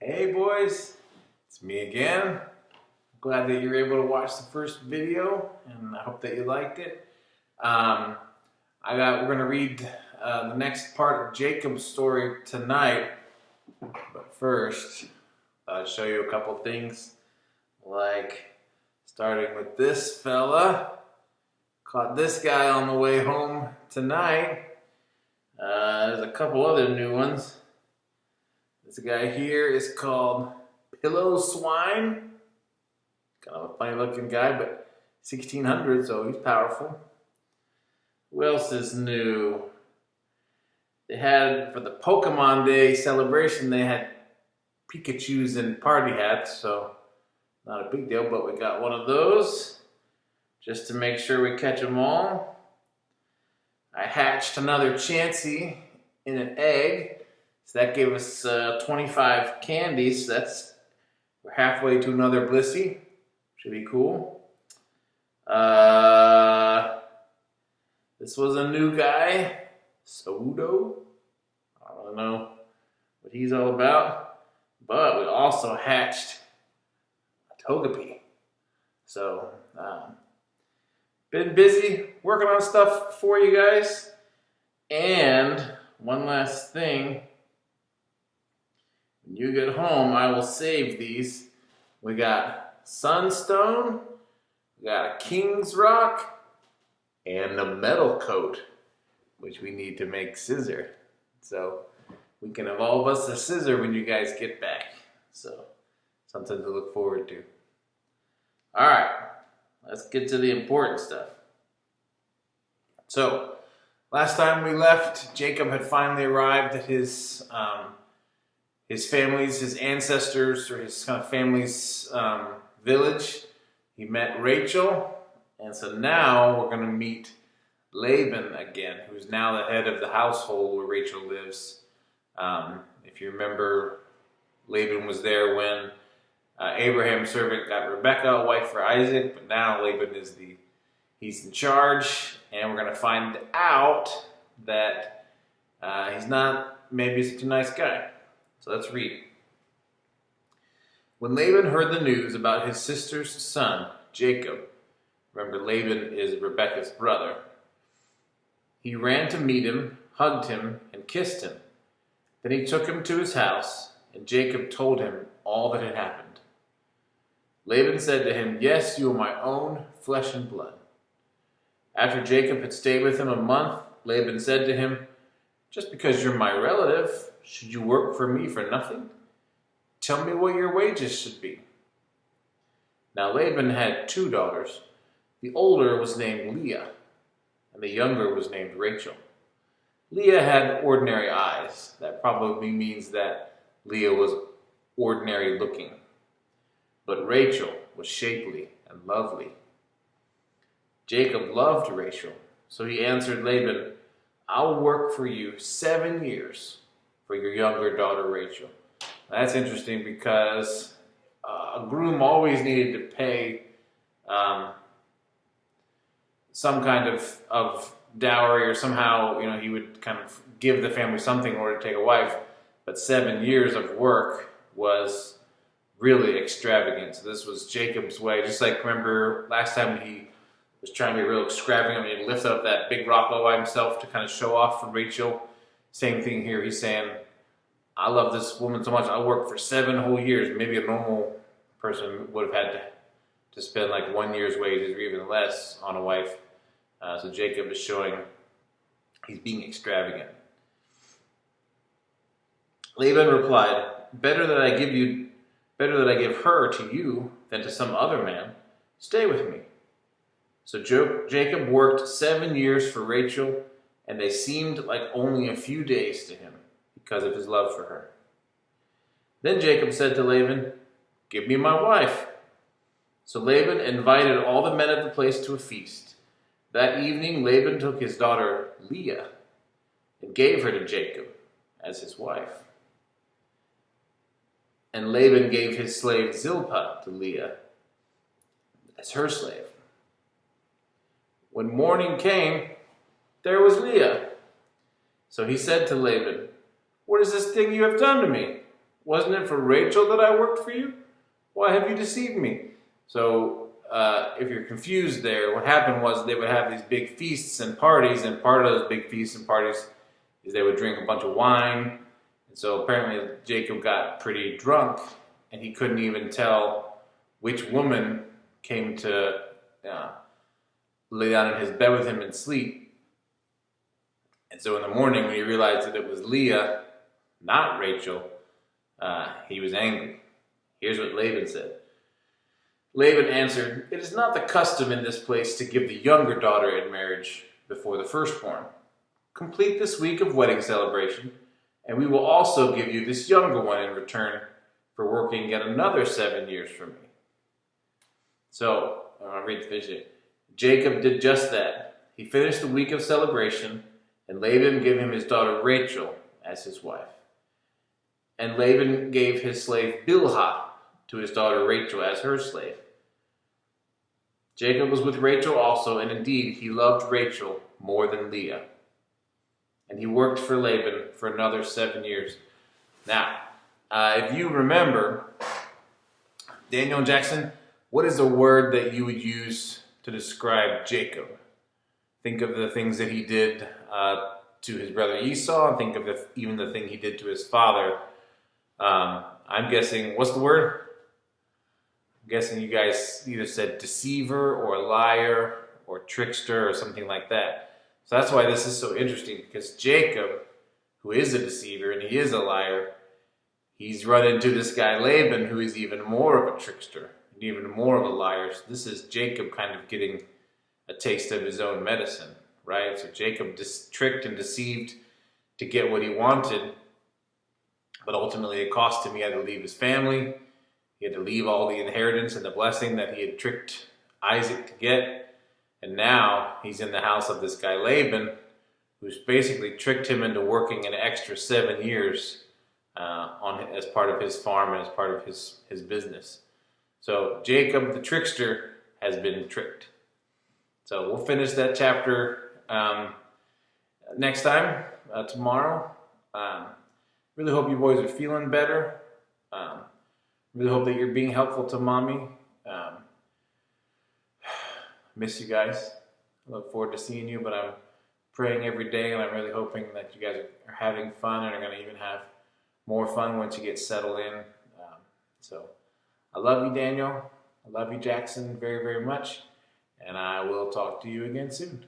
Hey boys, it's me again. Glad that you're able to watch the first video, and I hope that you liked it. We're going to read the next part of Jacob's story tonight, but first, I'll show you a couple things, like starting with this fella. Caught this guy on the way home tonight. There's a couple other new ones. This guy here is called Pillow Swine. Kind of a funny looking guy, but 1600, so he's powerful. Who else is new? They had, for the Pokemon Day celebration, they had Pikachus and party hats, so not a big deal, but we got one of those just to make sure we catch them all. I hatched another Chansey in an egg. So that gave us 25 candies. So we're halfway to another Blissey. Should be cool. This was a new guy, Sodo. I don't know what he's all about. But we also hatched a Togepi. So, been busy working on stuff for you guys. And one last thing. When you get home, I will save these. We got Sunstone, we got a King's Rock, and a Metal Coat, which we need to make Scissor. So we can evolve us a Scissor when you guys get back. So something to look forward to. Alright, let's get to the important stuff. So, last time we left, Jacob had finally arrived at his family's, his ancestors, or his kind of family's village. He met Rachel, and so now we're going to meet Laban again, who's now the head of the household where Rachel lives. If you remember, Laban was there when Abraham's servant got Rebekah, a wife for Isaac, but now Laban is he's in charge, and we're going to find out that he's not maybe such a nice guy. So let's read. When Laban heard the news about his sister's son, Jacob, remember Laban is Rebekah's brother, he ran to meet him, hugged him, and kissed him. Then he took him to his house, and Jacob told him all that had happened. Laban said to him, "Yes, you are my own flesh and blood." After Jacob had stayed with him a month, Laban said to him, "Just because you're my relative, should you work for me for nothing? Tell me what your wages should be." Now Laban had 2 daughters. The older was named Leah, and the younger was named Rachel. Leah had ordinary eyes. That probably means that Leah was ordinary looking. But Rachel was shapely and lovely. Jacob loved Rachel, so he answered Laban, "I'll work for you 7 years for your younger daughter Rachel." That's interesting because a groom always needed to pay some kind of dowry, or somehow, he would kind of give the family something in order to take a wife. But 7 years of work was really extravagant. So this was Jacob's way. Just like, remember last time he was trying to be real extravagant. He lifted up that big rock all by himself to kind of show off for Rachel. Same thing here. He's saying, "I love this woman so much, I'll work for 7 whole years." Maybe a normal person would have had to spend like 1 year's wages or even less on a wife. So Jacob is showing he's being extravagant. Laban replied, better that I give her to you than to some other man. Stay with me." So Jacob worked 7 years for Rachel, and they seemed like only a few days to him because of his love for her. Then Jacob said to Laban, "Give me my wife." So Laban invited all the men of the place to a feast. That evening Laban took his daughter Leah and gave her to Jacob as his wife. And Laban gave his slave Zilpah to Leah as her slave. When morning came, there was Leah. So he said to Laban, "What is this thing you have done to me? Wasn't it for Rachel that I worked for you? Why have you deceived me? So if you're confused there, what happened was they would have these big feasts and parties, and part of those big feasts and parties is they would drink a bunch of wine. And so apparently Jacob got pretty drunk, and he couldn't even tell which woman came to lay down in his bed with him and sleep. And so in the morning, when he realized that it was Leah, not Rachel, he was angry. Here's what Laban said. Laban answered, "It is not the custom in this place to give the younger daughter in marriage before the firstborn. Complete this week of wedding celebration, and we will also give you this younger one in return for working yet another 7 years for me." So, I'll read the vision. Jacob did just that. He finished the week of celebration, and Laban gave him his daughter Rachel as his wife. And Laban gave his slave Bilhah to his daughter Rachel as her slave. Jacob was with Rachel also, and indeed he loved Rachel more than Leah. And he worked for Laban for another 7 years. Now, if you remember, Daniel and Jackson, what is a word that you would use to describe Jacob? Think of the things that he did to his brother Esau, and think of even the thing he did to his father. I'm guessing, what's the word? I'm guessing you guys either said deceiver or liar or trickster or something like that. So that's why this is so interesting, because Jacob, who is a deceiver and he is a liar, he's run into this guy Laban, who is even more of a trickster and even more of a liar. So this is Jacob kind of getting a taste of his own medicine, right? So Jacob tricked and deceived to get what he wanted, but ultimately it cost him. He had to leave his family. He had to leave all the inheritance and the blessing that he had tricked Isaac to get. And now he's in the house of this guy Laban, who's basically tricked him into working an extra 7 years as part of his farm and as part of his business. So Jacob, the trickster, has been tricked. So we'll finish that chapter next time, tomorrow. Really hope you boys are feeling better. Really hope that you're being helpful to mommy. Miss you guys. I look forward to seeing you, but I'm praying every day, and I'm really hoping that you guys are having fun and are going to even have more fun once you get settled in. So I love you, Daniel. I love you, Jackson, very, very much. And I will talk to you again soon.